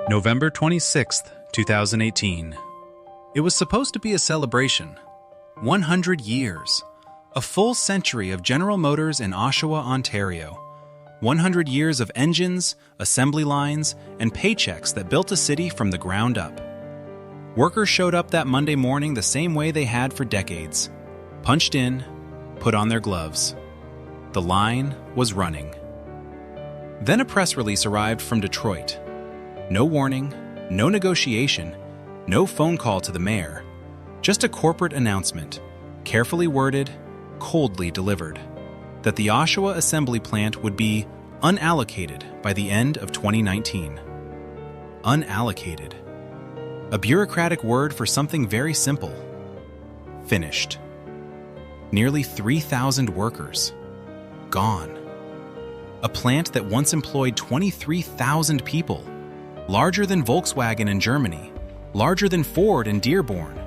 November 26th, 2018. It was supposed to be a celebration. 100 years. A full century of General Motors in Oshawa, Ontario. 100 years of engines, assembly lines, and paychecks that built a city from the ground up. Workers showed up that Monday morning the same way they had for decades. Punched in, put on their gloves. The line was running. Then a press release arrived from Detroit. No warning, no negotiation, no phone call to the mayor. Just a corporate announcement, carefully worded, coldly delivered, that the Oshawa Assembly Plant would be unallocated by the end of 2019. Unallocated. A bureaucratic word for something very simple. Finished. Nearly 3,000 workers. Gone. A plant that once employed 23,000 people. Larger than Volkswagen in Germany. Larger than Ford in Dearborn.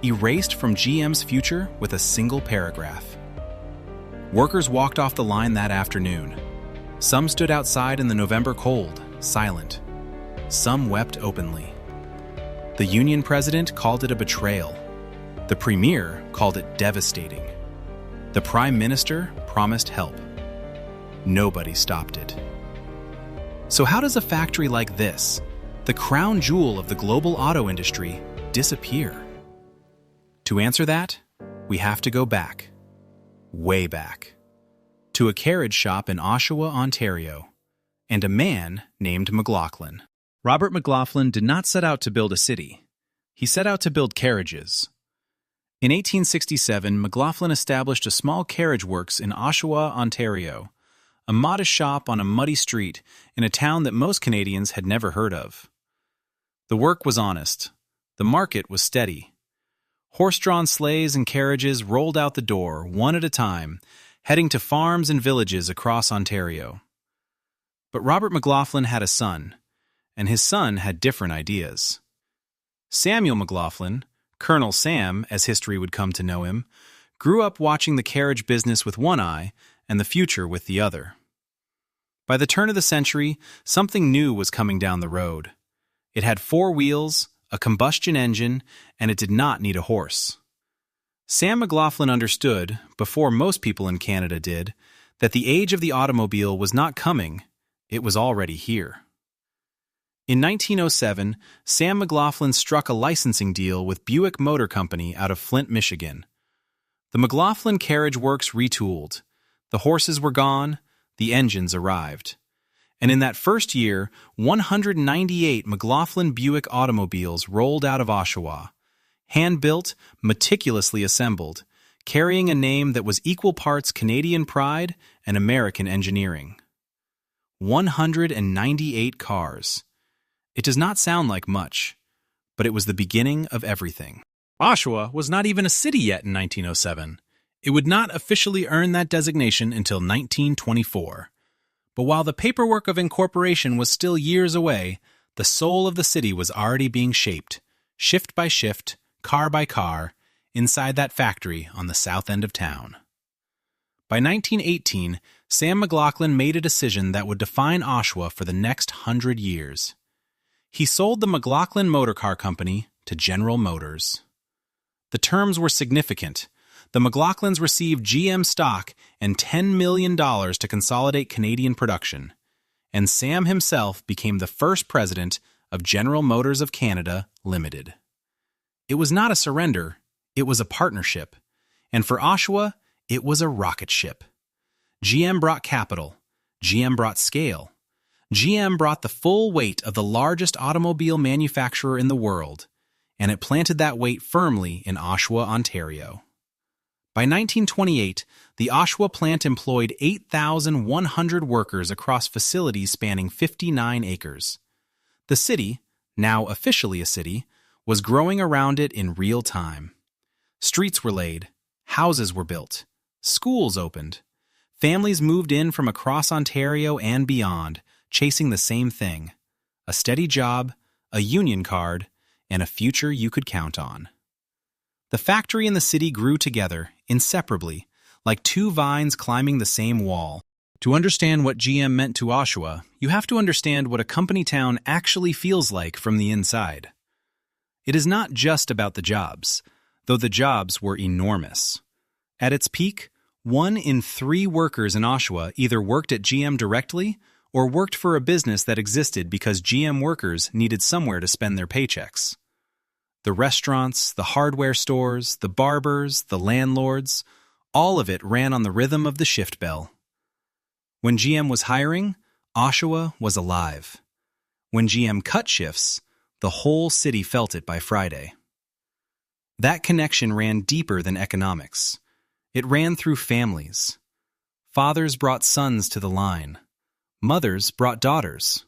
Erased from GM's future with a single paragraph. Workers walked off the line that afternoon. Some stood outside in the November cold, silent. Some wept openly. The union president called it a betrayal. The premier called it devastating. The prime minister promised help. Nobody stopped it. So how does a factory like this, the crown jewel of the global auto industry, disappear? To answer that, we have to go back, way back, to a carriage shop in Oshawa, Ontario, and a man named McLaughlin. Robert McLaughlin did not set out to build a city. He set out to build carriages. In 1867, McLaughlin established a small carriage works in Oshawa, Ontario, a modest shop on a muddy street in a town that most Canadians had never heard of. The work was honest. The market was steady. Horse-drawn sleighs and carriages rolled out the door, one at a time, heading to farms and villages across Ontario. But Robert McLaughlin had a son, and his son had different ideas. Samuel McLaughlin, Colonel Sam, as history would come to know him, grew up watching the carriage business with one eye and the future with the other. By the turn of the century, something new was coming down the road. It had 4 wheels, a combustion engine, and it did not need a horse. Sam McLaughlin understood, before most people in Canada did, that the age of the automobile was not coming, it was already here. In 1907, Sam McLaughlin struck a licensing deal with Buick Motor Company out of Flint, Michigan. The McLaughlin Carriage Works retooled. The horses were gone, the engines arrived. And in that first year, 198 McLaughlin Buick automobiles rolled out of Oshawa, hand-built, meticulously assembled, carrying a name that was equal parts Canadian pride and American engineering. 198 cars. It does not sound like much, but it was the beginning of everything. Oshawa was not even a city yet in 1907. It would not officially earn that designation until 1924. But while the paperwork of incorporation was still years away, the soul of the city was already being shaped, shift by shift, car by car, inside that factory on the south end of town. By 1918, Sam McLaughlin made a decision that would define Oshawa for the next 100 years. He sold the McLaughlin Motor Car Company to General Motors. The terms were significant. The McLaughlins received GM stock and $10 million to consolidate Canadian production, and Sam himself became the first president of General Motors of Canada Limited. It was not a surrender, it was a partnership, and for Oshawa, it was a rocket ship. GM brought capital, GM brought scale, GM brought the full weight of the largest automobile manufacturer in the world, and it planted that weight firmly in Oshawa, Ontario. By 1928, the Oshawa plant employed 8,100 workers across facilities spanning 59 acres. The city, now officially a city, was growing around it in real time. Streets were laid, houses were built, schools opened. Families moved in from across Ontario and beyond, chasing the same thing: a steady job, a union card, and a future you could count on. The factory and the city grew together, inseparably, like two vines climbing the same wall. To understand what GM meant to Oshawa, you have to understand what a company town actually feels like from the inside. It is not just about the jobs, though the jobs were enormous. At its peak, 1 in 3 workers in Oshawa either worked at GM directly or worked for a business that existed because GM workers needed somewhere to spend their paychecks. The restaurants, the hardware stores, the barbers, the landlords, all of it ran on the rhythm of the shift bell. When GM was hiring, Oshawa was alive. When GM cut shifts, the whole city felt it by Friday. That connection ran deeper than economics. It ran through families. Fathers brought sons to the line. Mothers brought daughters.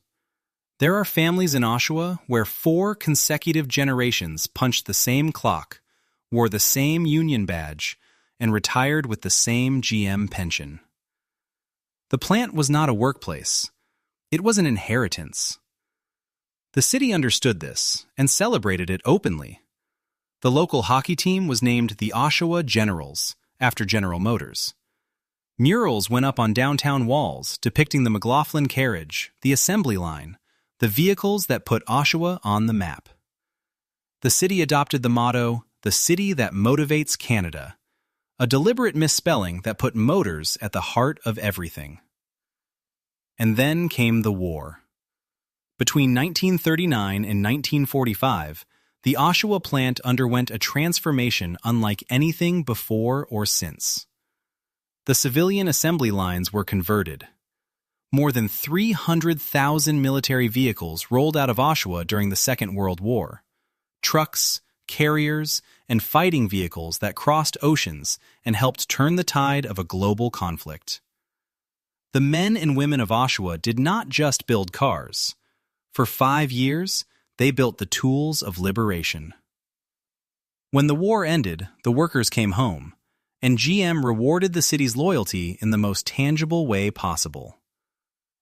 There are families in Oshawa where 4 consecutive generations punched the same clock, wore the same union badge, and retired with the same GM pension. The plant was not a workplace. It was an inheritance. The city understood this and celebrated it openly. The local hockey team was named the Oshawa Generals, after General Motors. Murals went up on downtown walls depicting the McLaughlin carriage, the assembly line, the vehicles that put Oshawa on the map. The city adopted the motto, "The city that motivates Canada," a deliberate misspelling that put motors at the heart of everything. And then came the war. Between 1939 and 1945, the Oshawa plant underwent a transformation unlike anything before or since. The civilian assembly lines were converted. More than 300,000 military vehicles rolled out of Oshawa during the Second World War. Trucks, carriers, and fighting vehicles that crossed oceans and helped turn the tide of a global conflict. The men and women of Oshawa did not just build cars. For 5 years, they built the tools of liberation. When the war ended, the workers came home, and GM rewarded the city's loyalty in the most tangible way possible.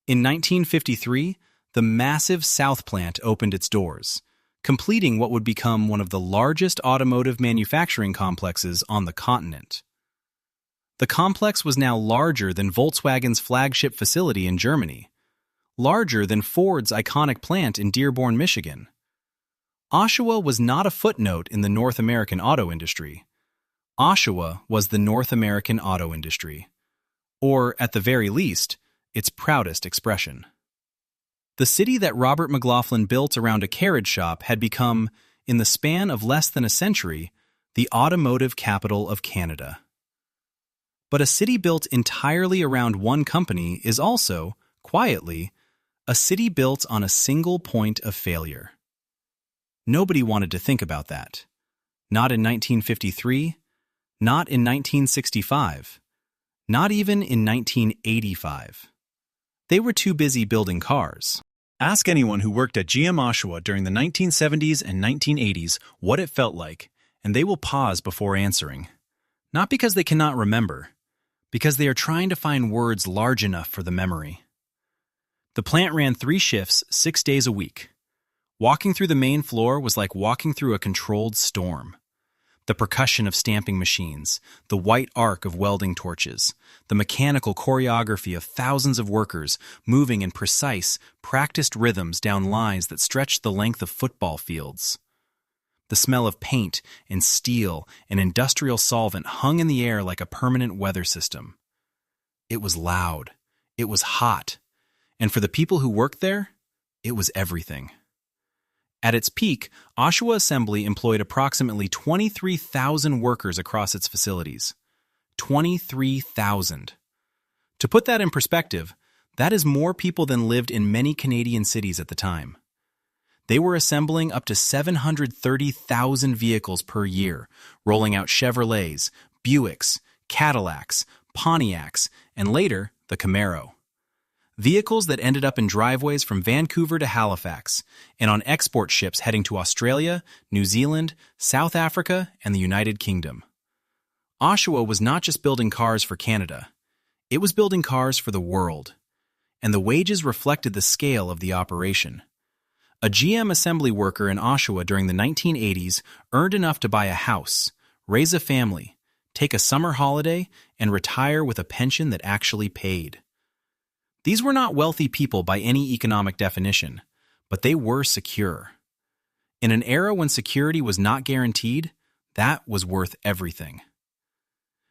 In 1953, the massive South Plant opened its doors, completing what would become one of the largest automotive manufacturing complexes on the continent. The complex was now larger than Volkswagen's flagship facility in Germany, larger than Ford's iconic plant in Dearborn, Michigan. Oshawa was not a footnote in the North American auto industry. Oshawa was the North American auto industry, or, at the very least, its proudest expression. The city that Robert McLaughlin built around a carriage shop had become, in the span of less than a century, the automotive capital of Canada. But a city built entirely around one company is also, quietly, a city built on a single point of failure. Nobody wanted to think about that. Not in 1953, not in 1965, not even in 1985. They were too busy building cars. Ask anyone who worked at GM Oshawa during the 1970s and 1980s what it felt like, and they will pause before answering. Not because they cannot remember, because they are trying to find words large enough for the memory. The plant ran 3 shifts, 6 days a week. Walking through the main floor was like walking through a controlled storm. The percussion of stamping machines, the white arc of welding torches, the mechanical choreography of thousands of workers moving in precise, practiced rhythms down lines that stretched the length of football fields. The smell of paint and steel and industrial solvent hung in the air like a permanent weather system. It was loud. It was hot. And for the people who worked there, it was everything. At its peak, Oshawa Assembly employed approximately 23,000 workers across its facilities. 23,000. To put that in perspective, that is more people than lived in many Canadian cities at the time. They were assembling up to 730,000 vehicles per year, rolling out Chevrolets, Buicks, Cadillacs, Pontiacs, and later, the Camaro. Vehicles that ended up in driveways from Vancouver to Halifax and on export ships heading to Australia, New Zealand, South Africa, and the United Kingdom. Oshawa was not just building cars for Canada. It was building cars for the world. And the wages reflected the scale of the operation. A GM assembly worker in Oshawa during the 1980s earned enough to buy a house, raise a family, take a summer holiday, and retire with a pension that actually paid. These were not wealthy people by any economic definition, but they were secure. In an era when security was not guaranteed, that was worth everything.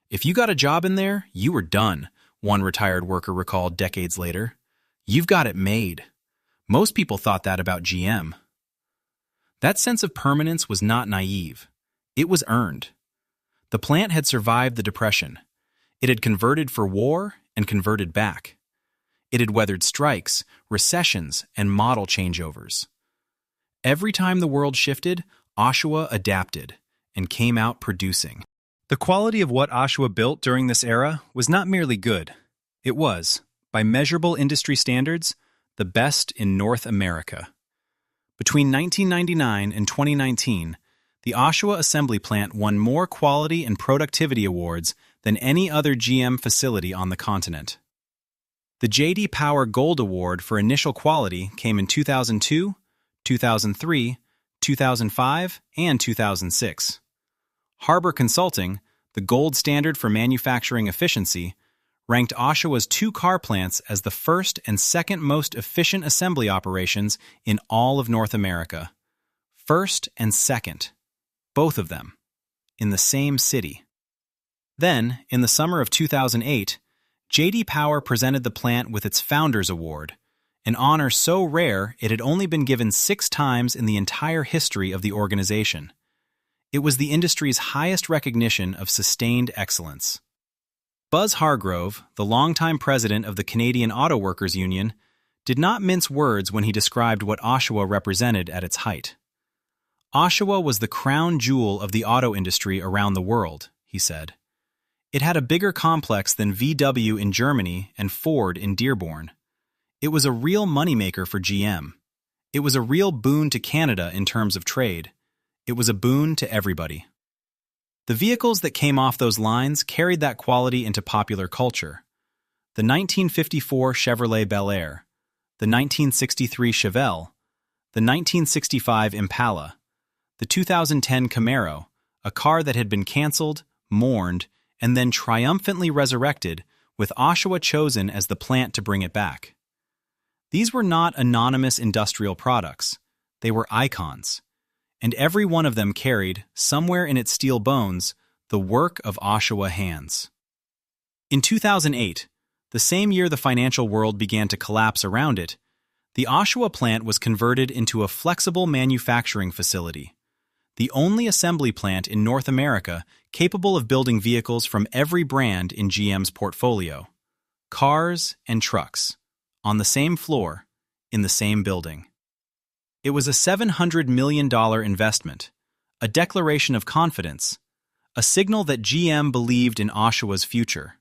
If you got a job in there, you were done, one retired worker recalled decades later. You've got it made. Most people thought that about GM. That sense of permanence was not naive. It was earned. The plant had survived the Depression. It had converted for war and converted back. It had weathered strikes, recessions, and model changeovers. Every time the world shifted, Oshawa adapted and came out producing. The quality of what Oshawa built during this era was not merely good. It was, by measurable industry standards, the best in North America. Between 1999 and 2019, the Oshawa Assembly Plant won more quality and productivity awards than any other GM facility on the continent. The J.D. Power Gold Award for initial quality came in 2002, 2003, 2005, and 2006. Harbor Consulting, the gold standard for manufacturing efficiency, ranked Oshawa's 2 car plants as the first and second most efficient assembly operations in all of North America. First and second, both of them, in the same city. Then, in the summer of 2008, J.D. Power presented the plant with its Founders Award, an honor so rare it had only been given 6 times in the entire history of the organization. It was the industry's highest recognition of sustained excellence. Buzz Hargrove, the longtime president of the Canadian Auto Workers Union, did not mince words when he described what Oshawa represented at its height. Oshawa was the crown jewel of the auto industry around the world, he said. It had a bigger complex than VW in Germany and Ford in Dearborn. It was a real moneymaker for GM. It was a real boon to Canada in terms of trade. It was a boon to everybody. The vehicles that came off those lines carried that quality into popular culture. The 1954 Chevrolet Bel Air, the 1963 Chevelle, the 1965 Impala, the 2010 Camaro, a car that had been canceled, mourned, and then triumphantly resurrected, with Oshawa chosen as the plant to bring it back. These were not anonymous industrial products. They were icons. And every one of them carried, somewhere in its steel bones, the work of Oshawa hands. In 2008, the same year the financial world began to collapse around it, the Oshawa plant was converted into a flexible manufacturing facility, the only assembly plant in North America capable of building vehicles from every brand in GM's portfolio, cars and trucks, on the same floor, in the same building. It was a $700 million investment, a declaration of confidence, a signal that GM believed in Oshawa's future.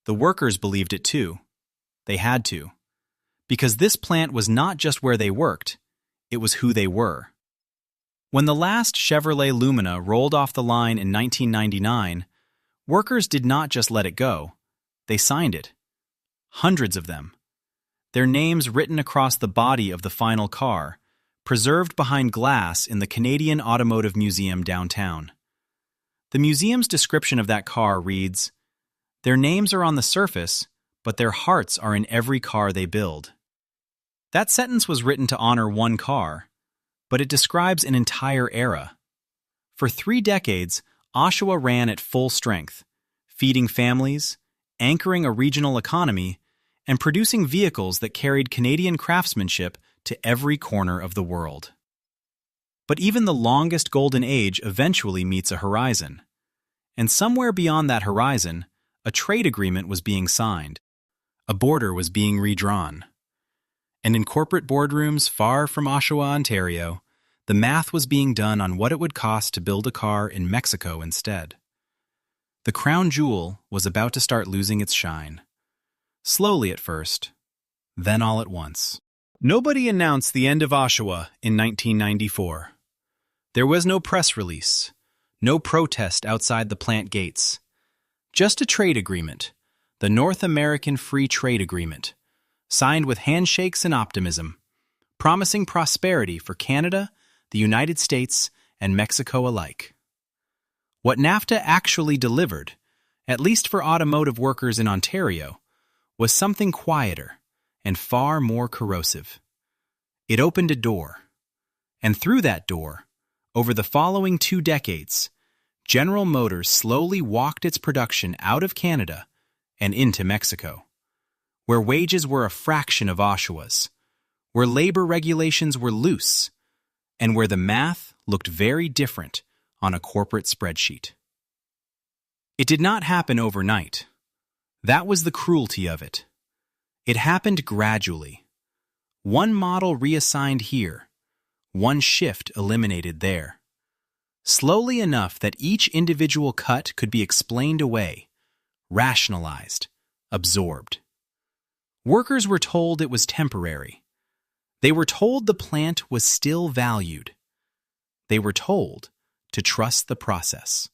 The workers believed it too. They had to. Because this plant was not just where they worked, it was who they were. When the last Chevrolet Lumina rolled off the line in 1999, workers did not just let it go. They signed it. Hundreds of them. Their names written across the body of the final car, preserved behind glass in the Canadian Automotive Museum downtown. The museum's description of that car reads, "Their names are on the surface, but their hearts are in every car they build." That sentence was written to honor one car, but it describes an entire era. For 3 decades, Oshawa ran at full strength, feeding families, anchoring a regional economy, and producing vehicles that carried Canadian craftsmanship to every corner of the world. But even the longest golden age eventually meets a horizon. And somewhere beyond that horizon, a trade agreement was being signed. A border was being redrawn. And in corporate boardrooms far from Oshawa, Ontario, the math was being done on what it would cost to build a car in Mexico instead. The crown jewel was about to start losing its shine. Slowly at first, then all at once. Nobody announced the end of Oshawa in 1994. There was no press release, no protest outside the plant gates. Just a trade agreement, the North American Free Trade Agreement, signed with handshakes and optimism, promising prosperity for Canada, the United States, and Mexico alike. What NAFTA actually delivered, at least for automotive workers in Ontario, was something quieter, and far more corrosive. It opened a door, and through that door, over the following 2 decades, General Motors slowly walked its production out of Canada and into Mexico, where wages were a fraction of Oshawa's, where labor regulations were loose, and where the math looked very different on a corporate spreadsheet. It did not happen overnight. That was the cruelty of it. It happened gradually. One model reassigned here, one shift eliminated there. Slowly enough that each individual cut could be explained away, rationalized, absorbed. Workers were told it was temporary. They were told the plant was still valued. They were told to trust the process.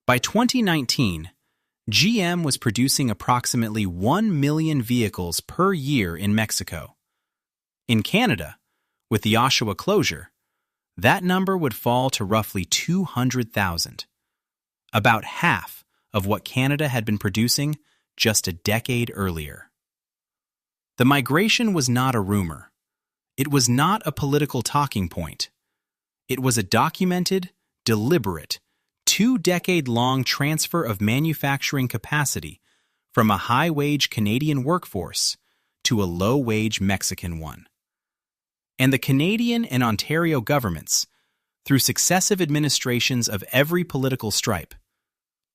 By 2019, GM was producing approximately 1 million vehicles per year in Mexico. In Canada, with the Oshawa closure, that number would fall to roughly 200,000, about half of what Canada had been producing just a decade earlier. The migration was not a rumor. It was not a political talking point. It was a documented, deliberate, 2-decade-long transfer of manufacturing capacity from a high-wage Canadian workforce to a low-wage Mexican one. And the Canadian and Ontario governments, through successive administrations of every political stripe,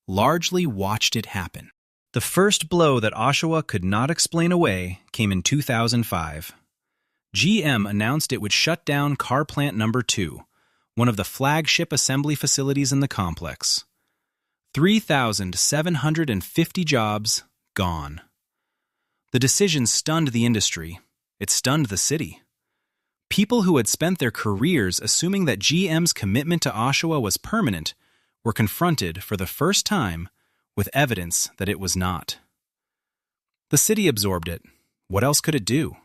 largely watched it happen. The first blow that Oshawa could not explain away came in 2005. GM announced it would shut down Car Plant No. 2, one of the flagship assembly facilities in the complex. 3,750 jobs gone. The decision stunned the industry. It stunned the city. People who had spent their careers assuming that GM's commitment to Oshawa was permanent were confronted for the first time with evidence that it was not. The city absorbed it. What else could it do?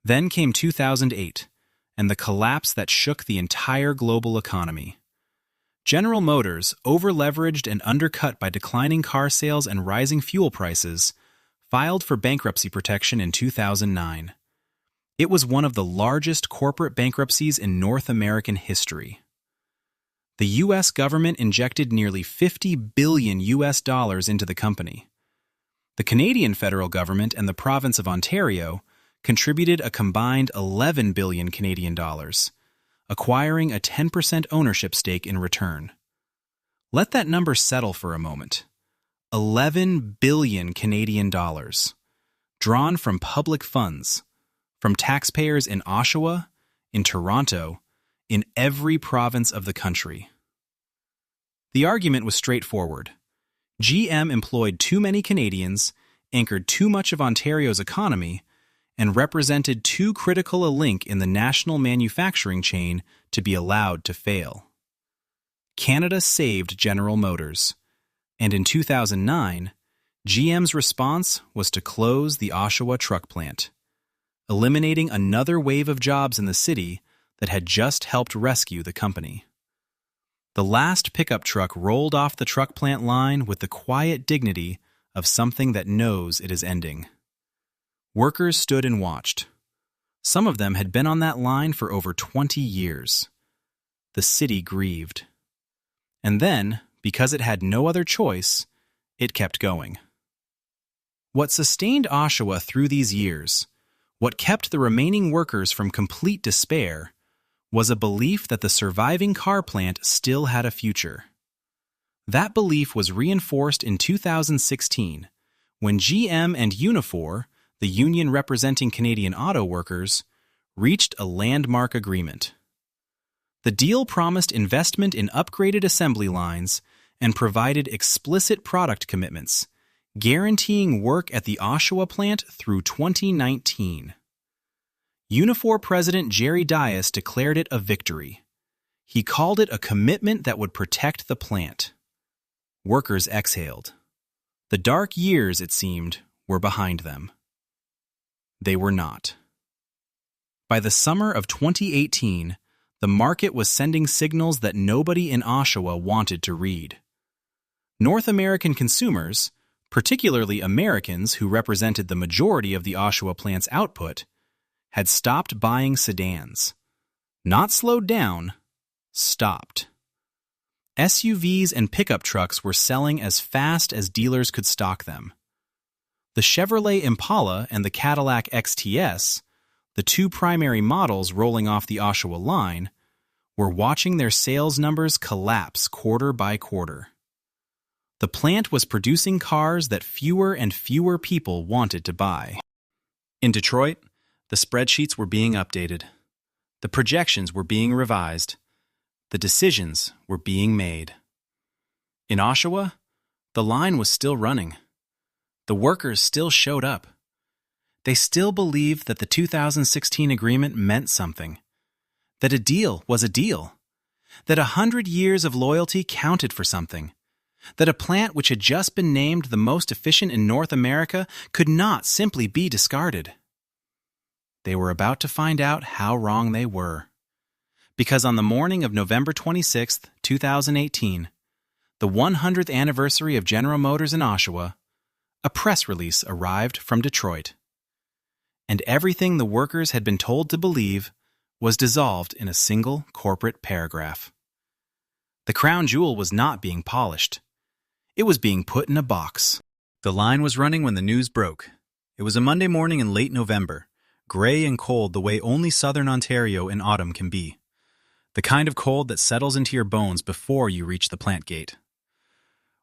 Then came 2008, and the collapse that shook the entire global economy. General Motors, over-leveraged and undercut by declining car sales and rising fuel prices, filed for bankruptcy protection in 2009. It was one of the largest corporate bankruptcies in North American history. The U.S. government injected nearly $50 billion into the company. The Canadian federal government and the province of Ontario contributed a combined 11 billion Canadian dollars, acquiring a 10% ownership stake in return. Let that number settle for a moment. 11 billion Canadian dollars, drawn from public funds, from taxpayers in Oshawa, in Toronto, in every province of the country. The argument was straightforward. GM employed too many Canadians, anchored too much of Ontario's economy, and represented too critical a link in the national manufacturing chain to be allowed to fail. Canada saved General Motors, and in 2009, GM's response was to close the Oshawa truck plant, eliminating another wave of jobs in the city that had just helped rescue the company. The last pickup truck rolled off the truck plant line with the quiet dignity of something that knows it is ending. Workers stood and watched. Some of them had been on that line for over 20 years. The city grieved. And then, because it had no other choice, it kept going. What sustained Oshawa through these years, what kept the remaining workers from complete despair, was a belief that the surviving car plant still had a future. That belief was reinforced in 2016, when GM and Unifor, the union representing Canadian auto workers, reached a landmark agreement. The deal promised investment in upgraded assembly lines and provided explicit product commitments, guaranteeing work at the Oshawa plant through 2019. Unifor President Jerry Dias declared it a victory. He called it a commitment that would protect the plant. Workers exhaled. The dark years, it seemed, were behind them. They were not. By the summer of 2018, the market was sending signals that nobody in Oshawa wanted to read. North American consumers, particularly Americans who represented the majority of the Oshawa plant's output, had stopped buying sedans. Not slowed down, stopped. SUVs and pickup trucks were selling as fast as dealers could stock them. The Chevrolet Impala and the Cadillac XTS, the two primary models rolling off the Oshawa line, were watching their sales numbers collapse quarter by quarter. The plant was producing cars that fewer and fewer people wanted to buy. In Detroit, the spreadsheets were being updated. The projections were being revised. The decisions were being made. In Oshawa, the line was still running. The workers still showed up. They still believed that the 2016 agreement meant something, that a deal was a deal, that 100 years of loyalty counted for something, that a plant which had just been named the most efficient in North America could not simply be discarded. They were about to find out how wrong they were. Because on the morning of November 26, 2018, the 100th anniversary of General Motors in Oshawa, a press release arrived from Detroit. And everything the workers had been told to believe was dissolved in a single corporate paragraph. The crown jewel was not being polished. It was being put in a box. The line was running when the news broke. It was a Monday morning in late November, gray and cold the way only southern Ontario in autumn can be. The kind of cold that settles into your bones before you reach the plant gate.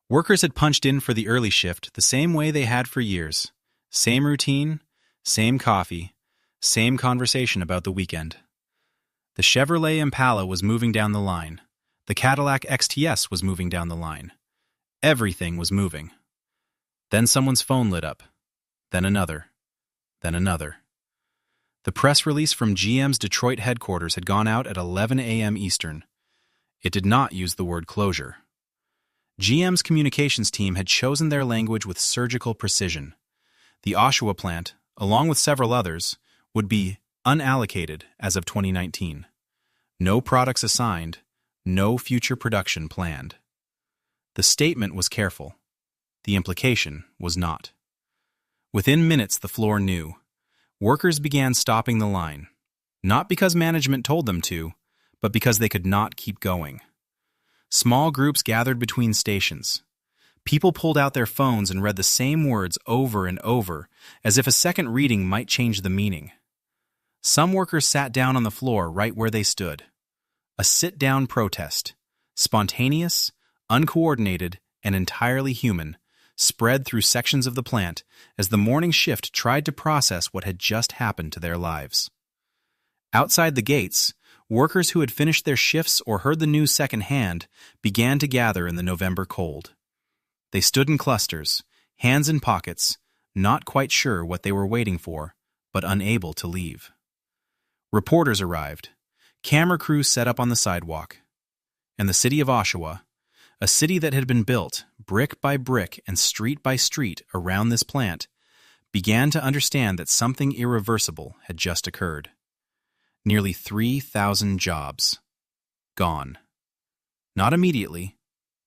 Workers had punched in for the early shift the same way they had for years. Same routine, same coffee, same conversation about the weekend. The Chevrolet Impala was moving down the line. The Cadillac XTS was moving down the line. Everything was moving. Then someone's phone lit up. Then another. Then another. The press release from GM's Detroit headquarters had gone out at 11 a.m. Eastern. It did not use the word closure. GM's communications team had chosen their language with surgical precision. The Oshawa plant, along with several others, would be unallocated as of 2019. No products assigned, no future production planned. The statement was careful. The implication was not. Within minutes, the floor knew. Workers began stopping the line, not because management told them to, but because they could not keep going. Small groups gathered between stations. People pulled out their phones and read the same words over and over, as if a second reading might change the meaning. Some workers sat down on the floor right where they stood. A sit-down protest, spontaneous, uncoordinated, and entirely human, spread through sections of the plant as the morning shift tried to process what had just happened to their lives. Outside the gates, workers who had finished their shifts or heard the news secondhand began to gather in the November cold. They stood in clusters, hands in pockets, not quite sure what they were waiting for, but unable to leave. Reporters arrived. Camera crews set up on the sidewalk. And the city of Oshawa, a city that had been built brick by brick and street by street around this plant, began to understand that something irreversible had just occurred. Nearly 3,000 jobs. Gone. Not immediately,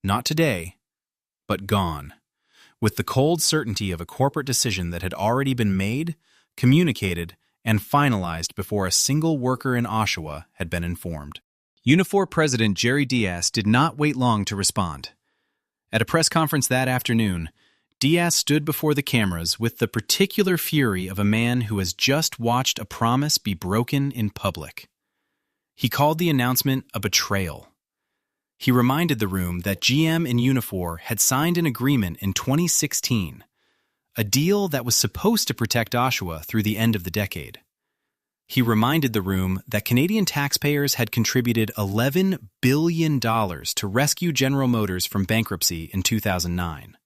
not today, but gone, with the cold certainty of a corporate decision that had already been made, communicated, and finalized before a single worker in Oshawa had been informed. Unifor President Jerry Diaz did not wait long to respond. At a press conference that afternoon, Diaz stood before the cameras with the particular fury of a man who has just watched a promise be broken in public. He called the announcement a betrayal. He reminded the room that GM and Unifor had signed an agreement in 2016, a deal that was supposed to protect Oshawa through the end of the decade. He reminded the room that Canadian taxpayers had contributed $11 billion to rescue General Motors from bankruptcy in 2009.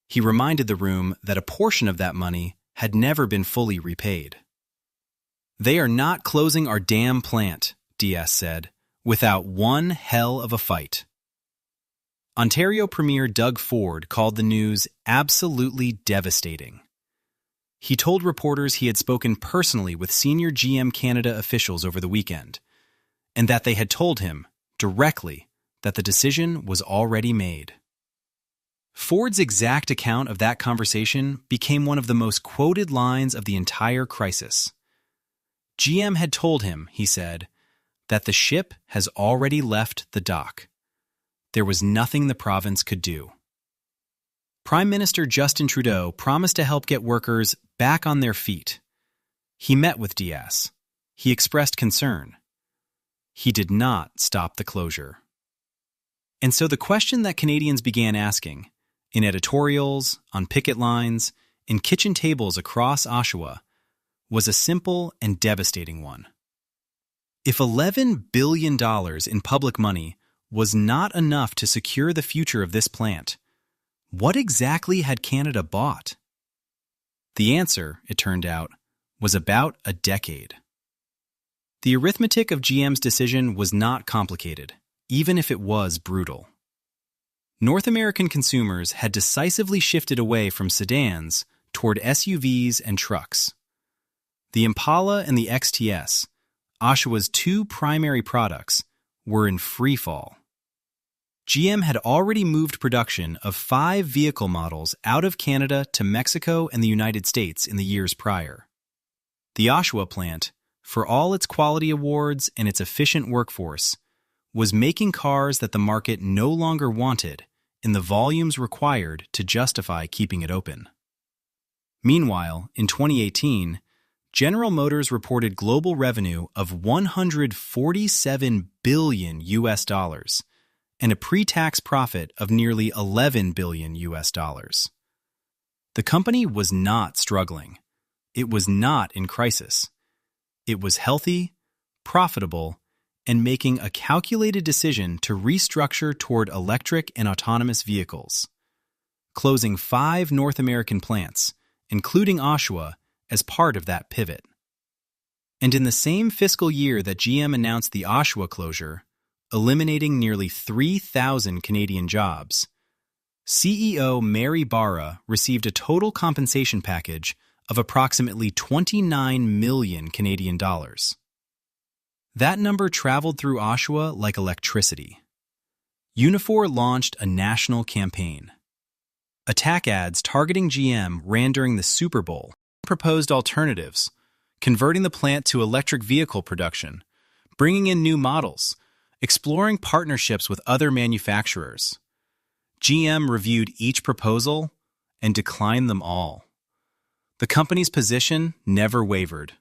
He reminded the room that a portion of that money had never been fully repaid. "They are not closing our damn plant," Diaz said, "without one hell of a fight." Ontario Premier Doug Ford called the news absolutely devastating. He told reporters he had spoken personally with senior GM Canada officials over the weekend, and that they had told him, directly, that the decision was already made. Ford's exact account of that conversation became one of the most quoted lines of the entire crisis. GM had told him, he said, that the ship has already left the dock. There was nothing the province could do. Prime Minister Justin Trudeau promised to help get workers back on their feet. He met with Diaz. He expressed concern. He did not stop the closure. And so the question that Canadians began asking, in editorials, on picket lines, in kitchen tables across Oshawa, was a simple and devastating one. If $11 billion in public money was not enough to secure the future of this plant, what exactly had Canada bought? The answer, it turned out, was about a decade. The arithmetic of GM's decision was not complicated, even if it was brutal. North American consumers had decisively shifted away from sedans toward SUVs and trucks. The Impala and the XTS, Oshawa's two primary products, were in free fall. GM had already moved production of 5 vehicle models out of Canada to Mexico and the United States in the years prior. The Oshawa plant, for all its quality awards and its efficient workforce, was making cars that the market no longer wanted in the volumes required to justify keeping it open. Meanwhile, in 2018, General Motors reported global revenue of $147 billion and a pre-tax profit of nearly $11 billion. The company was not struggling. It was not in crisis. It was healthy, profitable, and making a calculated decision to restructure toward electric and autonomous vehicles, closing 5 North American plants, including Oshawa, as part of that pivot. And in the same fiscal year that GM announced the Oshawa closure, eliminating nearly 3,000 Canadian jobs, CEO Mary Barra received a total compensation package of approximately 29 million Canadian dollars. That number traveled through Oshawa like electricity. Unifor launched a national campaign. Attack ads targeting GM ran during the Super Bowl, proposed alternatives, converting the plant to electric vehicle production, bringing in new models, exploring partnerships with other manufacturers. GM reviewed each proposal and declined them all. The company's position never wavered.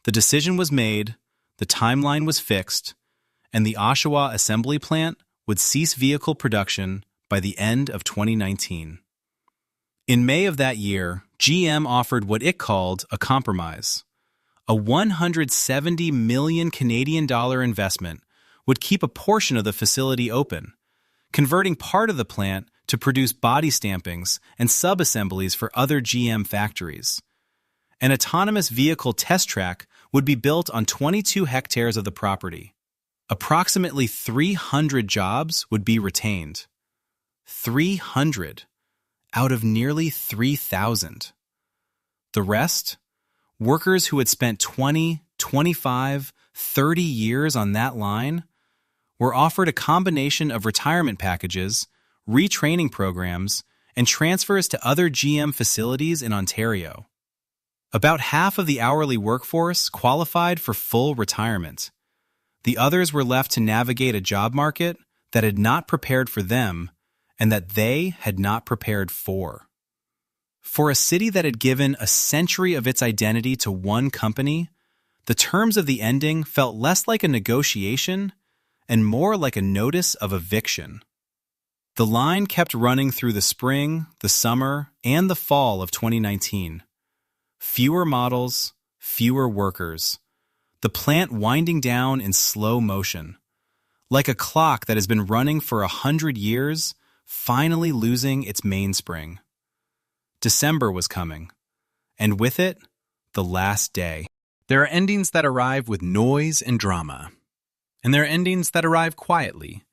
The decision was made, the timeline was fixed, and the Oshawa Assembly Plant would cease vehicle production by the end of 2019. In May of that year, GM offered what it called a compromise. A $170 million Canadian dollar investment would keep a portion of the facility open, converting part of the plant to produce body stampings and sub-assemblies for other GM factories. An autonomous vehicle test track would be built on 22 hectares of the property. Approximately 300 jobs would be retained. 300 out of nearly 3,000. The rest? Workers who had spent 20, 25, 30 years on that line were offered a combination of retirement packages, retraining programs, and transfers to other GM facilities in Ontario. About half of the hourly workforce qualified for full retirement. The others were left to navigate a job market that had not prepared for them and that they had not prepared for. For a city that had given a century of its identity to one company, the terms of the ending felt less like a negotiation and more like a notice of eviction. The line kept running through the spring, the summer, and the fall of 2019. Fewer models, fewer workers. The plant winding down in slow motion. Like a clock that has been running for 100 years, finally losing its mainspring. December was coming, and with it, the last day. There are endings that arrive with noise and drama, and there are endings that arrive quietly,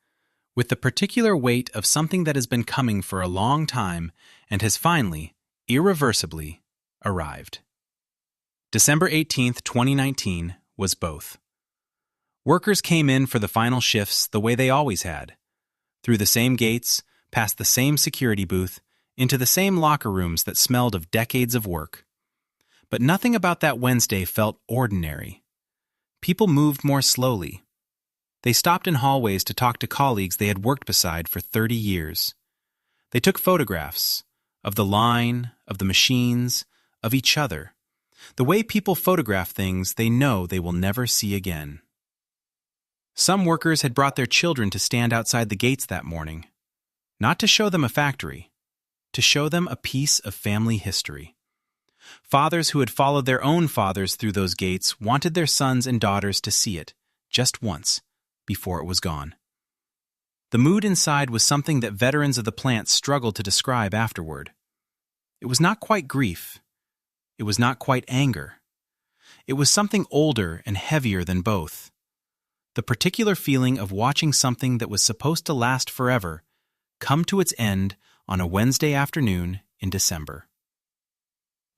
with the particular weight of something that has been coming for a long time and has finally, irreversibly, arrived. December 18th, 2019 was both. Workers came in for the final shifts the way they always had, through the same gates, past the same security booth, into the same locker rooms that smelled of decades of work. But nothing about that Wednesday felt ordinary. People moved more slowly. They stopped in hallways to talk to colleagues they had worked beside for 30 years. They took photographs of the line, of the machines, of each other. The way people photograph things they know they will never see again. Some workers had brought their children to stand outside the gates that morning, not to show them a factory, to show them a piece of family history. Fathers who had followed their own fathers through those gates wanted their sons and daughters to see it, just once, before it was gone. The mood inside was something that veterans of the plant struggled to describe afterward. It was not quite grief. It was not quite anger. It was something older and heavier than both. The particular feeling of watching something that was supposed to last forever come to its end on a Wednesday afternoon in December.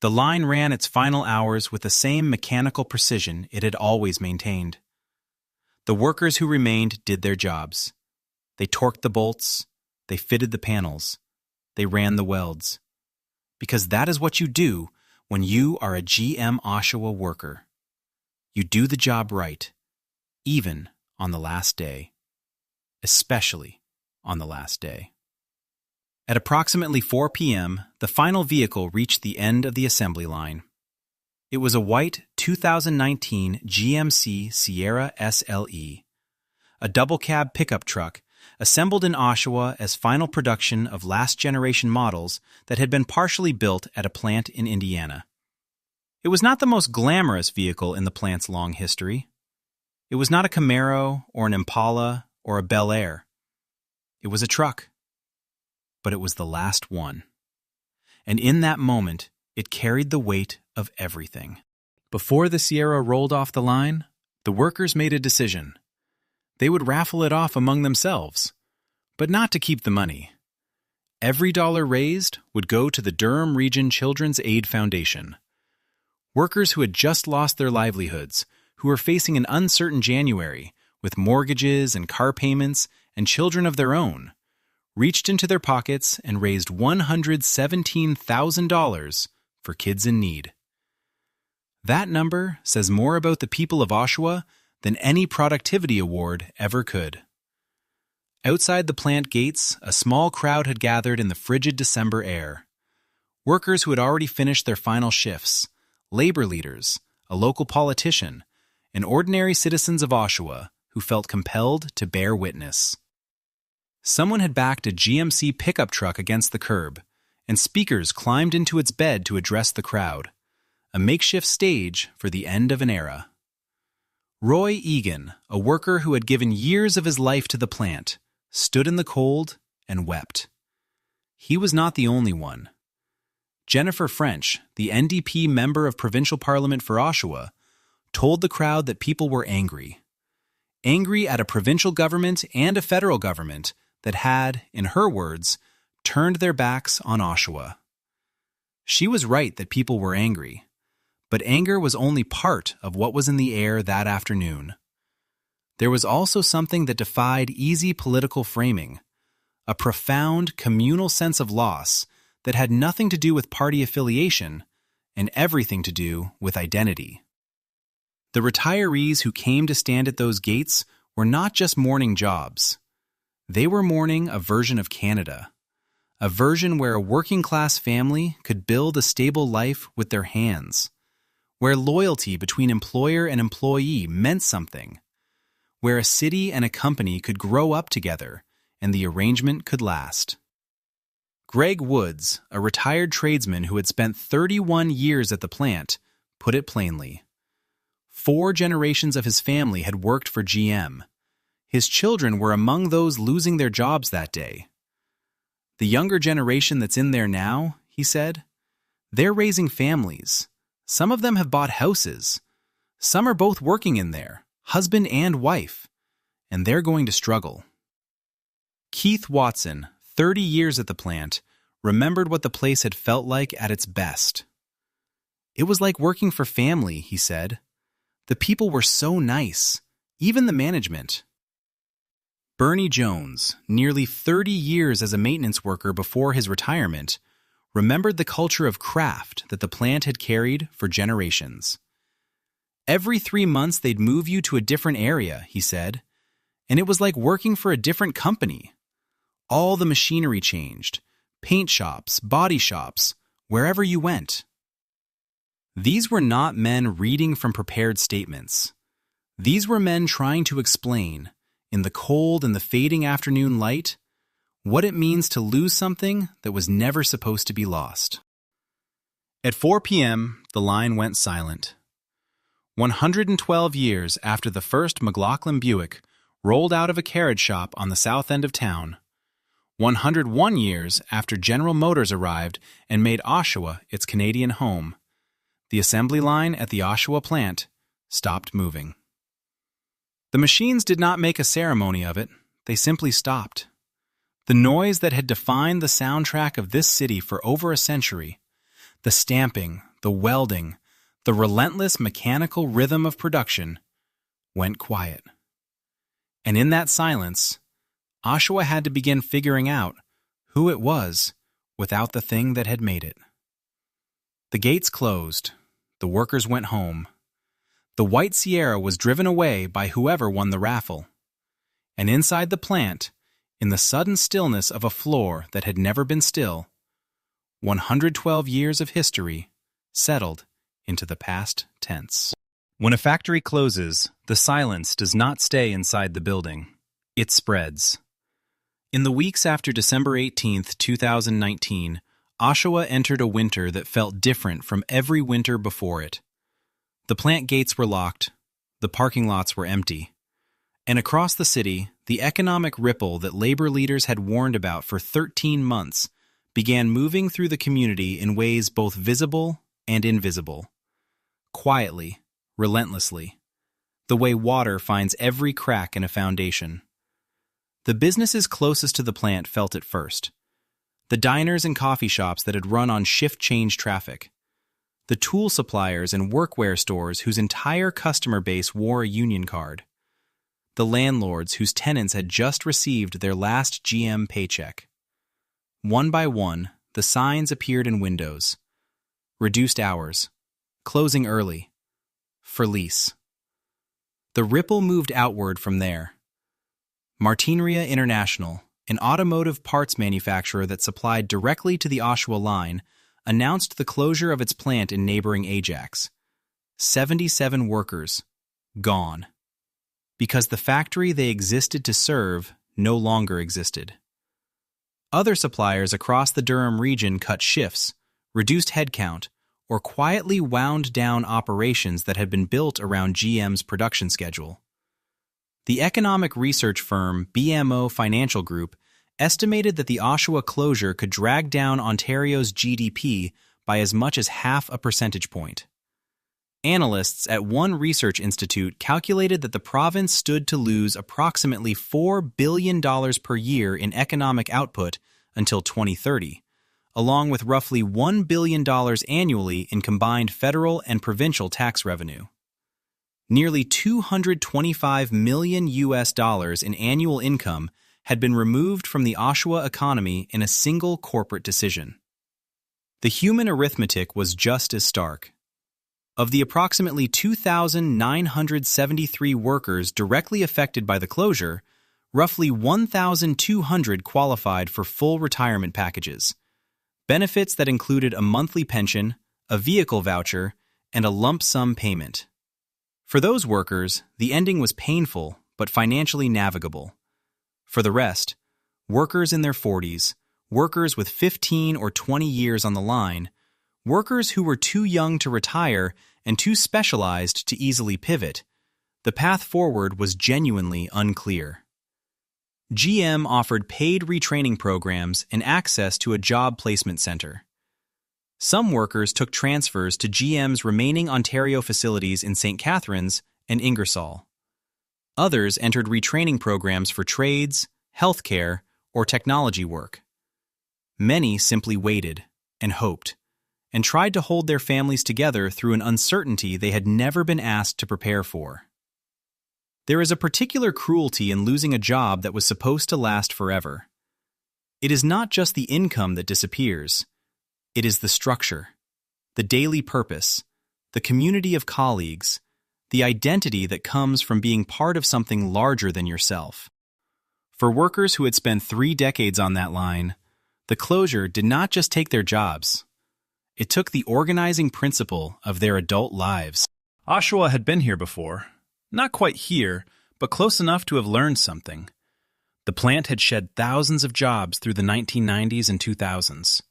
The line ran its final hours with the same mechanical precision it had always maintained. The workers who remained did their jobs. They torqued the bolts, they fitted the panels, they ran the welds. Because that is what you do when you are a GM Oshawa worker. You do the job right, even on the last day. Especially on the last day. At approximately 4 p.m., the final vehicle reached the end of the assembly line. It was a white 2019 GMC Sierra SLE, a double-cab pickup truck assembled in Oshawa as final production of last-generation models that had been partially built at a plant in Indiana. It was not the most glamorous vehicle in the plant's long history. It was not a Camaro or an Impala or a Bel Air. It was a truck. But it was the last one. And in that moment, it carried the weight of everything. Before the Sierra rolled off the line, the workers made a decision. They would raffle it off among themselves, but not to keep the money. Every dollar raised would go to the Durham Region Children's Aid Foundation. Workers who had just lost their livelihoods, who were facing an uncertain January with mortgages and car payments and children of their own, reached into their pockets and raised $117,000 for kids in need. That number says more about the people of Oshawa than any productivity award ever could. Outside the plant gates, a small crowd had gathered in the frigid December air. Workers who had already finished their final shifts, labor leaders, a local politician, and ordinary citizens of Oshawa who felt compelled to bear witness. Someone had backed a GMC pickup truck against the curb, and speakers climbed into its bed to address the crowd, a makeshift stage for the end of an era. Roy Egan, a worker who had given years of his life to the plant, stood in the cold and wept. He was not the only one. Jennifer French, the NDP member of Provincial Parliament for Oshawa, told the crowd that people were angry. Angry at a provincial government and a federal government that had, in her words, turned their backs on Oshawa. She was right that people were angry, but anger was only part of what was in the air that afternoon. There was also something that defied easy political framing, a profound communal sense of loss that had nothing to do with party affiliation and everything to do with identity. The retirees who came to stand at those gates were not just mourning jobs. They were mourning a version of Canada, a version where a working-class family could build a stable life with their hands, where loyalty between employer and employee meant something, where a city and a company could grow up together and the arrangement could last. Greg Woods, a retired tradesman who had spent 31 years at the plant, put it plainly. 4 generations of his family had worked for GM. His children were among those losing their jobs that day. The younger generation that's in there now, he said, they're raising families. Some of them have bought houses. Some are both working in there, husband and wife, and they're going to struggle. Keith Watson, 30 years at the plant, remembered what the place had felt like at its best. It was like working for family, he said. The people were so nice, even the management. Bernie Jones, nearly 30 years as a maintenance worker before his retirement, remembered the culture of craft that the plant had carried for generations. Every 3 months they'd move you to a different area, he said, and it was like working for a different company. All the machinery changed, paint shops, body shops, wherever you went. These were not men reading from prepared statements. These were men trying to explain, in the cold and the fading afternoon light, what it means to lose something that was never supposed to be lost. At 4 p.m., the line went silent. 112 years after the first McLaughlin Buick rolled out of a carriage shop on the south end of town, 101 years after General Motors arrived and made Oshawa its Canadian home, the assembly line at the Oshawa plant stopped moving. The machines did not make a ceremony of it, they simply stopped. The noise that had defined the soundtrack of this city for over a century, the stamping, the welding, the relentless mechanical rhythm of production, went quiet. And in that silence, Oshawa had to begin figuring out who it was without the thing that had made it. The gates closed. The workers went home. The White Sierra was driven away by whoever won the raffle. And inside the plant, in the sudden stillness of a floor that had never been still, 112 years of history settled into the past tense. When a factory closes, the silence does not stay inside the building. It spreads. In the weeks after December 18, 2019, Oshawa entered a winter that felt different from every winter before it. The plant gates were locked, the parking lots were empty, and across the city, the economic ripple that labor leaders had warned about for 13 months began moving through the community in ways both visible and invisible. Quietly, relentlessly, the way water finds every crack in a foundation. The businesses closest to the plant felt it first. The diners and coffee shops that had run on shift change traffic. The tool suppliers and workwear stores whose entire customer base wore a union card. The landlords whose tenants had just received their last GM paycheck. One by one, the signs appeared in windows. Reduced hours. Closing early. For lease. The ripple moved outward from there. Martineria International, an automotive parts manufacturer that supplied directly to the Oshawa line, announced the closure of its plant in neighboring Ajax. 77 workers. Gone. Because the factory they existed to serve no longer existed. Other suppliers across the Durham region cut shifts, reduced headcount, or quietly wound down operations that had been built around GM's production schedule. The economic research firm BMO Financial Group estimated that the Oshawa closure could drag down Ontario's GDP by as much as 0.5 percentage point. Analysts at one research institute calculated that the province stood to lose approximately $4 billion per year in economic output until 2030, along with roughly $1 billion annually in combined federal and provincial tax revenue. Nearly $225 million in annual income had been removed from the Oshawa economy in a single corporate decision. The human arithmetic was just as stark. Of the approximately 2,973 workers directly affected by the closure, roughly 1,200 qualified for full retirement packages, benefits that included a monthly pension, a vehicle voucher, and a lump sum payment. For those workers, the ending was painful but financially navigable. For the rest, workers in their 40s, workers with 15 or 20 years on the line, workers who were too young to retire and too specialized to easily pivot, the path forward was genuinely unclear. GM offered paid retraining programs and access to a job placement center. Some workers took transfers to GM's remaining Ontario facilities in St. Catharines and Ingersoll. Others entered retraining programs for trades, healthcare, or technology work. Many simply waited and hoped, and tried to hold their families together through an uncertainty they had never been asked to prepare for. There is a particular cruelty in losing a job that was supposed to last forever. It is not just the income that disappears. It is the structure, the daily purpose, the community of colleagues, the identity that comes from being part of something larger than yourself. For workers who had spent 3 decades on that line, the closure did not just take their jobs. It took the organizing principle of their adult lives. Oshawa had been here before. Not quite here, but close enough to have learned something. The plant had shed thousands of jobs through the 1990s and 2000s.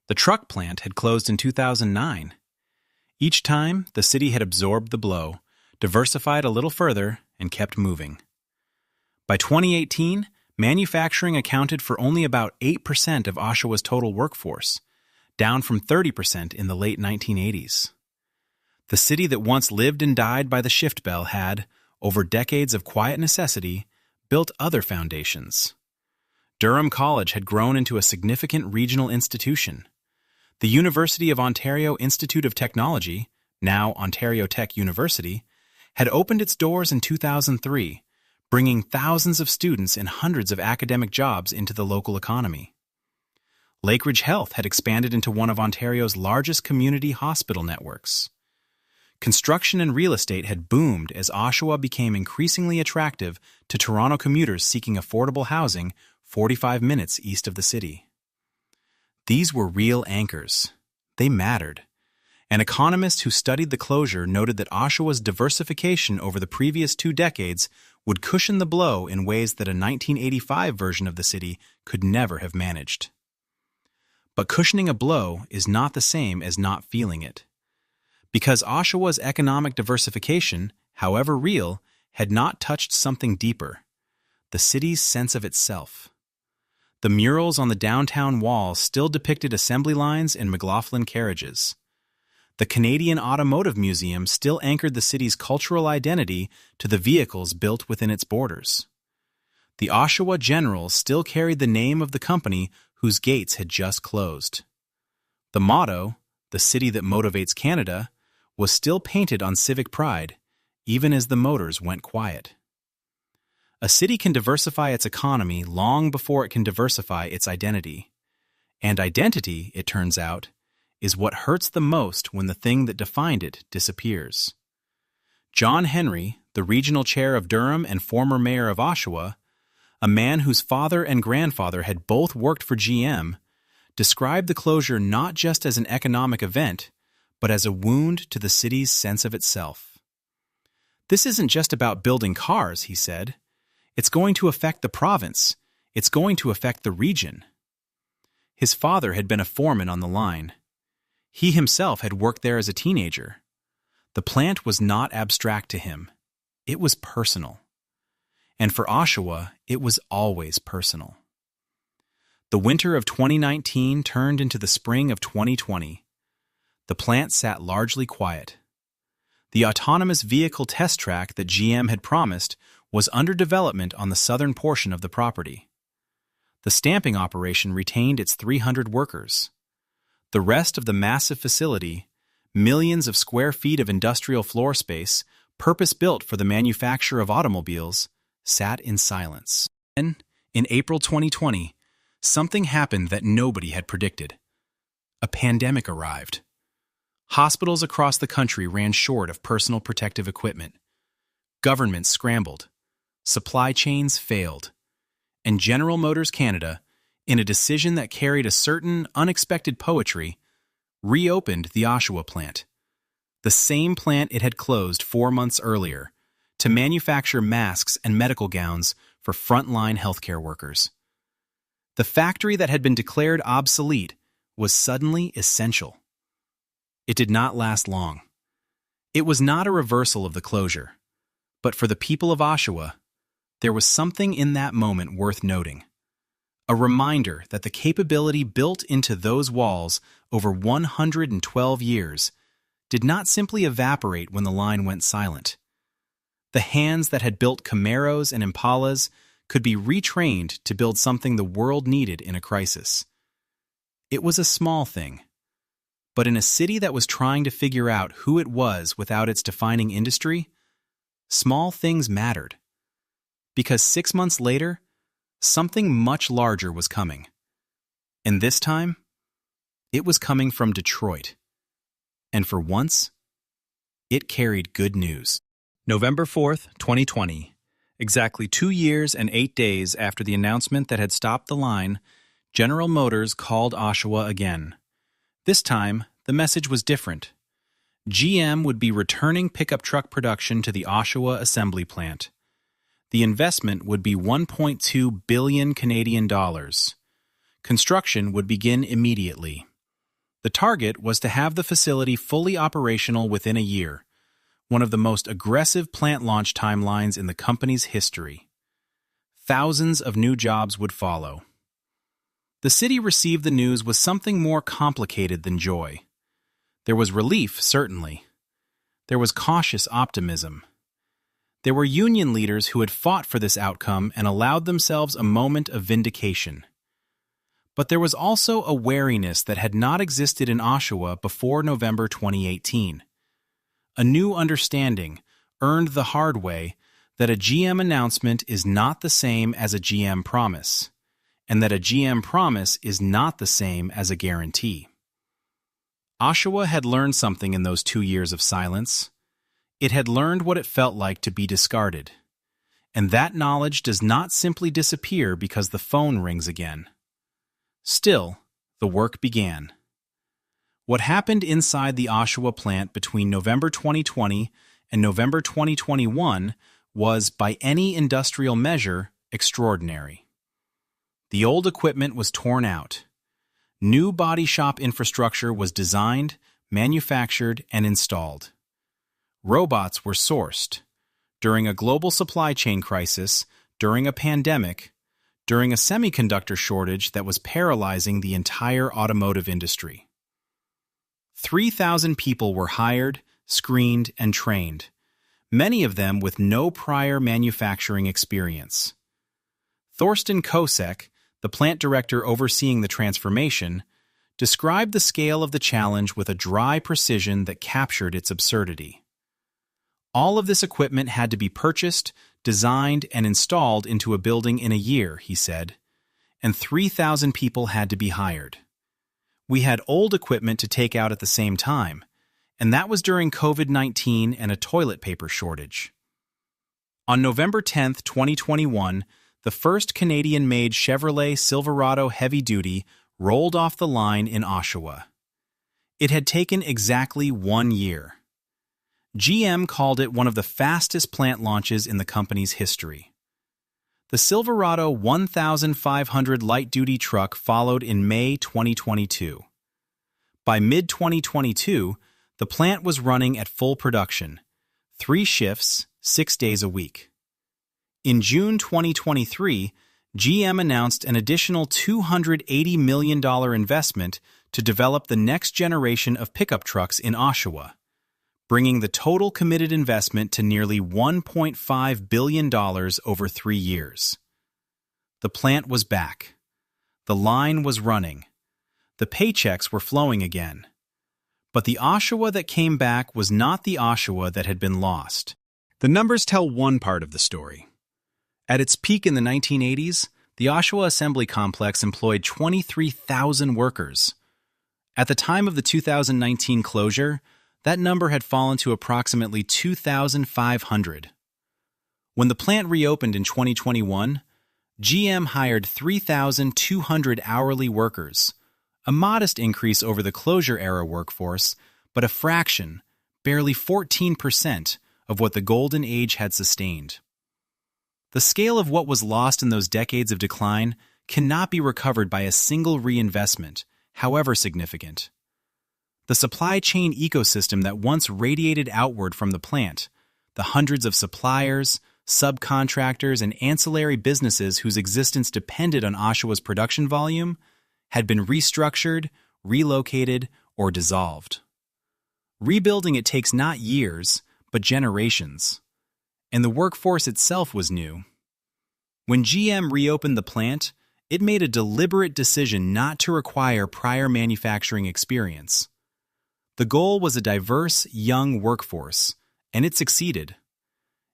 The truck plant had closed in 2009. Each time, the city had absorbed the blow, diversified a little further, and kept moving. By 2018, manufacturing accounted for only about 8% of Oshawa's total workforce, down from 30% in the late 1980s. The city that once lived and died by the shift bell had, over decades of quiet necessity, built other foundations. Durham College had grown into a significant regional institution. The University of Ontario Institute of Technology, now Ontario Tech University, had opened its doors in 2003, bringing thousands of students and hundreds of academic jobs into the local economy. Lakeridge Health had expanded into one of Ontario's largest community hospital networks. Construction and real estate had boomed as Oshawa became increasingly attractive to Toronto commuters seeking affordable housing 45 minutes east of the city. These were real anchors. They mattered. An economist who studied the closure noted that Oshawa's diversification over the previous 2 decades would cushion the blow in ways that a 1985 version of the city could never have managed. But cushioning a blow is not the same as not feeling it. Because Oshawa's economic diversification, however real, had not touched something deeper, the city's sense of itself. The murals on the downtown wall still depicted assembly lines and McLaughlin carriages. The Canadian Automotive Museum still anchored the city's cultural identity to the vehicles built within its borders. The Oshawa General still carried the name of the company whose gates had just closed. The motto, "The City That Motivates Canada," was still painted on civic pride, even as the motors went quiet. A city can diversify its economy long before it can diversify its identity. And identity, it turns out, is what hurts the most when the thing that defined it disappears. John Henry, the regional chair of Durham and former mayor of Oshawa, a man whose father and grandfather had both worked for GM, described the closure not just as an economic event, but as a wound to the city's sense of itself. "This isn't just about building cars," he said. "It's going to affect the province. It's going to affect the region." His father had been a foreman on the line. He himself had worked there as a teenager. The plant was not abstract to him. It was personal. And for Oshawa, it was always personal. The winter of 2019 turned into the spring of 2020. The plant sat largely quiet. The autonomous vehicle test track that GM had promised was under development on the southern portion of the property. The stamping operation retained its 300 workers. The rest of the massive facility, millions of square feet of industrial floor space, purpose-built for the manufacture of automobiles, sat in silence. Then, in April 2020, something happened that nobody had predicted. A pandemic arrived. Hospitals across the country ran short of personal protective equipment. Governments scrambled. Supply chains failed. And General Motors Canada, in a decision that carried a certain unexpected poetry, reopened the Oshawa plant, the same plant it had closed 4 months earlier, to manufacture masks and medical gowns for frontline healthcare workers. The factory that had been declared obsolete was suddenly essential. It did not last long. It was not a reversal of the closure, but for the people of Oshawa, there was something in that moment worth noting. A reminder that the capability built into those walls over 112 years did not simply evaporate when the line went silent. The hands that had built Camaros and Impalas could be retrained to build something the world needed in a crisis. It was a small thing, but in a city that was trying to figure out who it was without its defining industry, Small things mattered. Because 6 months later, something much larger was coming. And this time, it was coming from Detroit. And for once, it carried good news. November 4th, 2020. Exactly 2 years and 8 days after the announcement that had stopped the line, General Motors called Oshawa again. This time, the message was different. GM would be returning pickup truck production to the Oshawa Assembly Plant. The investment would be 1.2 billion Canadian dollars. Construction would begin immediately. The target was to have the facility fully operational within a year, one of the most aggressive plant launch timelines in the company's history. Thousands of new jobs would follow. The city received the news with something more complicated than joy. There was relief, certainly. There was cautious optimism. There were union leaders who had fought for this outcome and allowed themselves a moment of vindication. But there was also a wariness that had not existed in Oshawa before November 2018. A new understanding, earned the hard way, that a GM announcement is not the same as a GM promise, and that a GM promise is not the same as a guarantee. Oshawa had learned something in those 2 years of silence. It had learned what it felt like to be discarded. And that knowledge does not simply disappear because the phone rings again. Still, the work began. What happened inside the Oshawa plant between November 2020 and November 2021 was, by any industrial measure, extraordinary. The old equipment was torn out. New body shop infrastructure was designed, manufactured, and installed. Robots were sourced. During a global supply chain crisis, during a pandemic, during a semiconductor shortage that was paralyzing the entire automotive industry. 3,000 people were hired, screened, and trained, many of them with no prior manufacturing experience. Thorsten Kosek, the plant director overseeing the transformation, described the scale of the challenge with a dry precision that captured its absurdity. All of this equipment had to be purchased, designed, and installed into a building in a year, he said, and 3,000 people had to be hired. We had old equipment to take out at the same time, and that was during COVID-19 and a toilet paper shortage. On November 10, 2021, the first Canadian-made Chevrolet Silverado Heavy Duty rolled off the line in Oshawa. It had taken exactly 1 year. GM called it one of the fastest plant launches in the company's history. The Silverado 1500 light-duty truck followed in May 2022. By mid-2022, the plant was running at full production, 3 shifts, 6 days a week. In June 2023, GM announced an additional $280 million investment to develop the next generation of pickup trucks in Oshawa, bringing the total committed investment to nearly $1.5 billion over 3 years. The plant was back. The line was running. The paychecks were flowing again. But the Oshawa that came back was not the Oshawa that had been lost. The numbers tell one part of the story. At its peak in the 1980s, the Oshawa Assembly Complex employed 23,000 workers. At the time of the 2019 closure, that number had fallen to approximately 2,500. When the plant reopened in 2021, GM hired 3,200 hourly workers, a modest increase over the closure-era workforce, but a fraction, barely 14%, of what the Golden Age had sustained. The scale of what was lost in those decades of decline cannot be recovered by a single reinvestment, however significant. The supply chain ecosystem that once radiated outward from the plant, the hundreds of suppliers, subcontractors, and ancillary businesses whose existence depended on Oshawa's production volume, had been restructured, relocated, or dissolved. Rebuilding it takes not years, but generations. And the workforce itself was new. When GM reopened the plant, it made a deliberate decision not to require prior manufacturing experience. The goal was a diverse, young workforce, and it succeeded.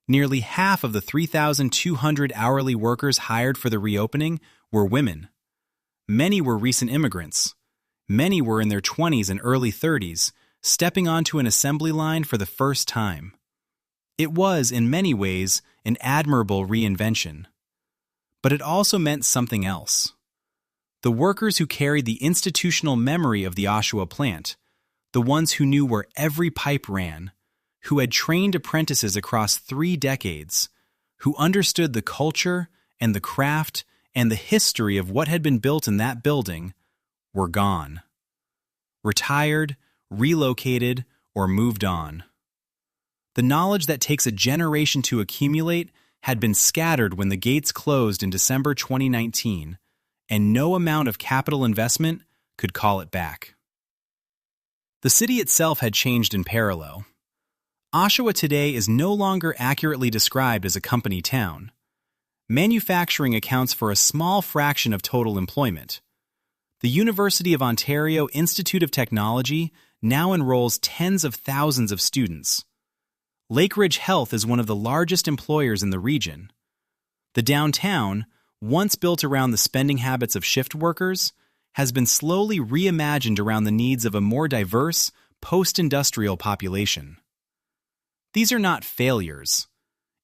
Nearly half of the 3,200 hourly workers hired for the reopening were women. Many were recent immigrants. Many were in their 20s and early 30s, stepping onto an assembly line for the first time. It was, in many ways, an admirable reinvention. But it also meant something else. The workers who carried the institutional memory of the Oshawa plant, the ones who knew where every pipe ran, who had trained apprentices across 3 decades, who understood the culture and the craft and the history of what had been built in that building, were gone. Retired, relocated, or moved on. The knowledge that takes a generation to accumulate had been scattered when the gates closed in December 2019, and no amount of capital investment could call it back. The city itself had changed in parallel. Oshawa today is no longer accurately described as a company town. Manufacturing accounts for a small fraction of total employment. The University of Ontario Institute of Technology now enrolls tens of thousands of students. Lakeridge Health is one of the largest employers in the region. The downtown, once built around the spending habits of shift workers, has been slowly reimagined around the needs of a more diverse, post-industrial population. These are not failures.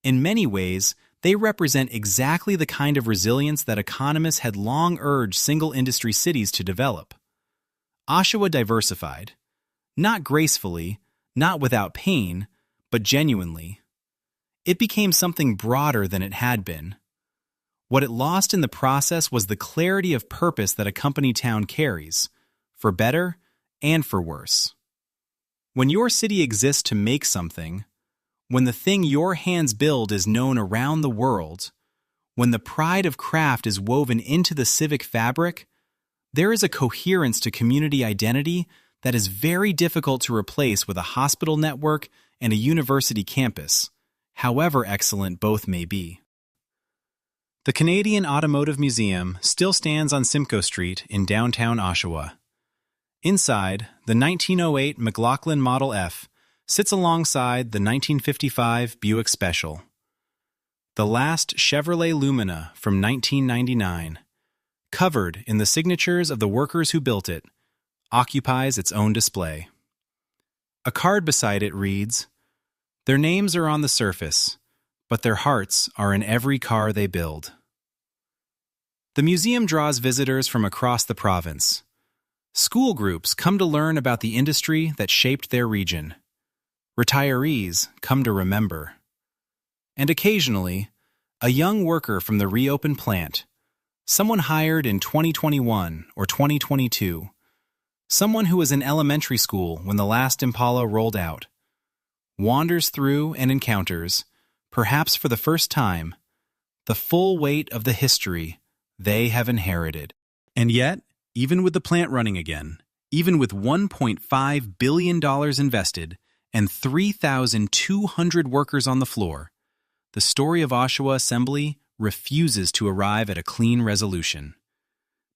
In many ways, they represent exactly the kind of resilience that economists had long urged single-industry cities to develop. Oshawa diversified. Not gracefully, not without pain, but genuinely. It became something broader than it had been. What it lost in the process was the clarity of purpose that a company town carries, for better and for worse. When your city exists to make something, when the thing your hands build is known around the world, when the pride of craft is woven into the civic fabric, there is a coherence to community identity that is very difficult to replace with a hospital network and a university campus, however excellent both may be. The Canadian Automotive Museum still stands on Simcoe Street in downtown Oshawa. Inside, the 1908 McLaughlin Model F sits alongside the 1955 Buick Special. The last Chevrolet Lumina from 1999, covered in the signatures of the workers who built it, occupies its own display. A card beside it reads, "Their names are on the surface, but their hearts are in every car they build." The museum draws visitors from across the province. School groups come to learn about the industry that shaped their region. Retirees come to remember. And occasionally, a young worker from the reopened plant, someone hired in 2021 or 2022, someone who was in elementary school when the last Impala rolled out, wanders through and encounters, perhaps for the first time, the full weight of the history they have inherited. And yet, even with the plant running again, even with $1.5 billion invested and 3,200 workers on the floor, the story of Oshawa Assembly refuses to arrive at a clean resolution.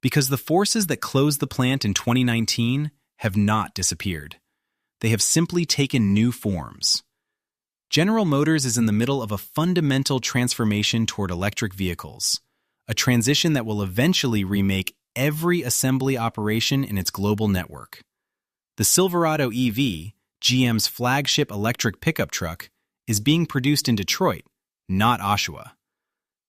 Because the forces that closed the plant in 2019 have not disappeared. They have simply taken new forms. General Motors is in the middle of a fundamental transformation toward electric vehicles, a transition that will eventually remake every assembly operation in its global network. The Silverado EV, GM's flagship electric pickup truck, is being produced in Detroit, not Oshawa.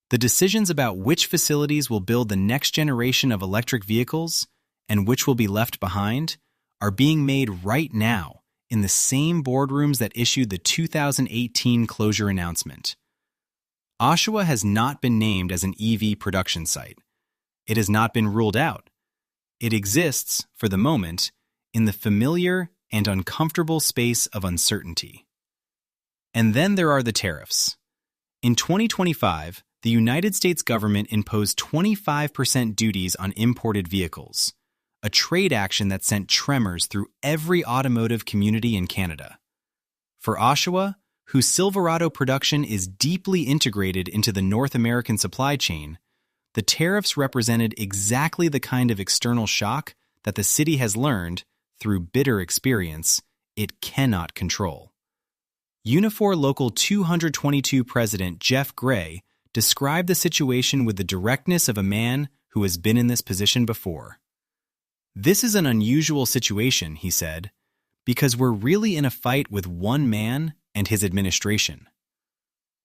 The decisions about which facilities will build the next generation of electric vehicles and which will be left behind are being made right now in the same boardrooms that issued the 2018 closure announcement. Oshawa has not been named as an EV production site. It has not been ruled out. It exists, for the moment, in the familiar and uncomfortable space of uncertainty. And then there are the tariffs. In 2025, the United States government imposed 25% duties on imported vehicles, a trade action that sent tremors through every automotive community in Canada. For Oshawa, whose Silverado production is deeply integrated into the North American supply chain, the tariffs represented exactly the kind of external shock that the city has learned, through bitter experience, it cannot control. Unifor Local 222 President Jeff Gray described the situation with the directness of a man who has been in this position before. "This is an unusual situation," he said, "because we're really in a fight with one man and his administration."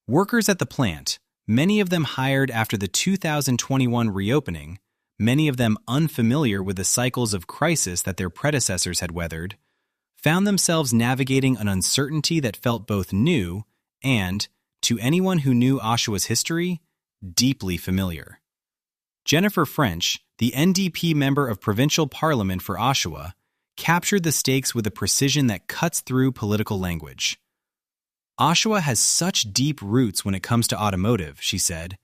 Workers at the plant, many of them hired after the 2021 reopening, many of them unfamiliar with the cycles of crisis that their predecessors had weathered, found themselves navigating an uncertainty that felt both new and, to anyone who knew Oshawa's history, deeply familiar. Jennifer French, the NDP member of provincial parliament for Oshawa, captured the stakes with a precision that cuts through political language. "Oshawa has such deep roots when it comes to automotive," she said,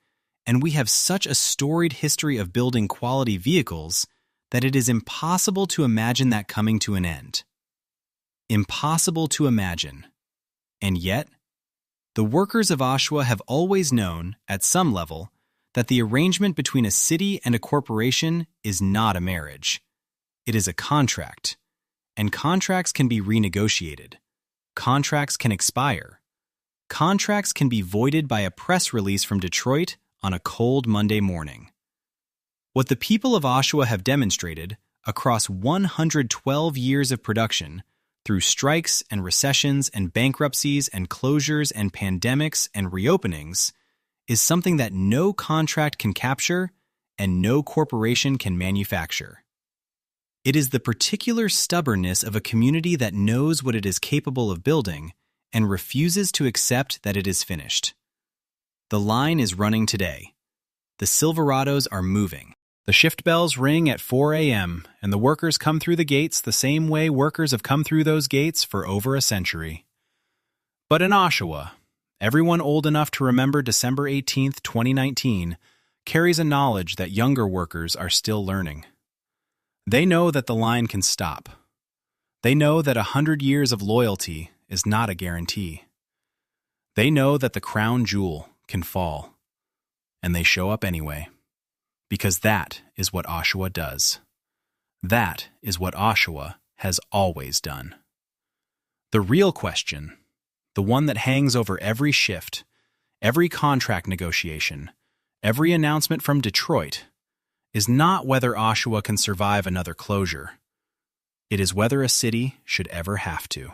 "and we have such a storied history of building quality vehicles that it is impossible to imagine that coming to an end." Impossible to imagine. And yet, the workers of Oshawa have always known, at some level, that the arrangement between a city and a corporation is not a marriage. It is a contract, and contracts can be renegotiated. Contracts can expire. Contracts can be voided by a press release from Detroit on a cold Monday morning. What the people of Oshawa have demonstrated across 112 years of production, through strikes and recessions and bankruptcies and closures and pandemics and reopenings, is something that no contract can capture and no corporation can manufacture. It is the particular stubbornness of a community that knows what it is capable of building and refuses to accept that it is finished. The line is running today. The Silverados are moving. The shift bells ring at 4 a.m., and the workers come through the gates the same way workers have come through those gates for over a century. But in Oshawa, everyone old enough to remember December 18th, 2019, carries a knowledge that younger workers are still learning. They know that the line can stop. They know that 100 years of loyalty is not a guarantee. They know that the crown jewel can fall, and they show up anyway. Because that is what Oshawa does. That is what Oshawa has always done. The real question, the one that hangs over every shift, every contract negotiation, every announcement from Detroit, is not whether Oshawa can survive another closure. It is whether a city should ever have to.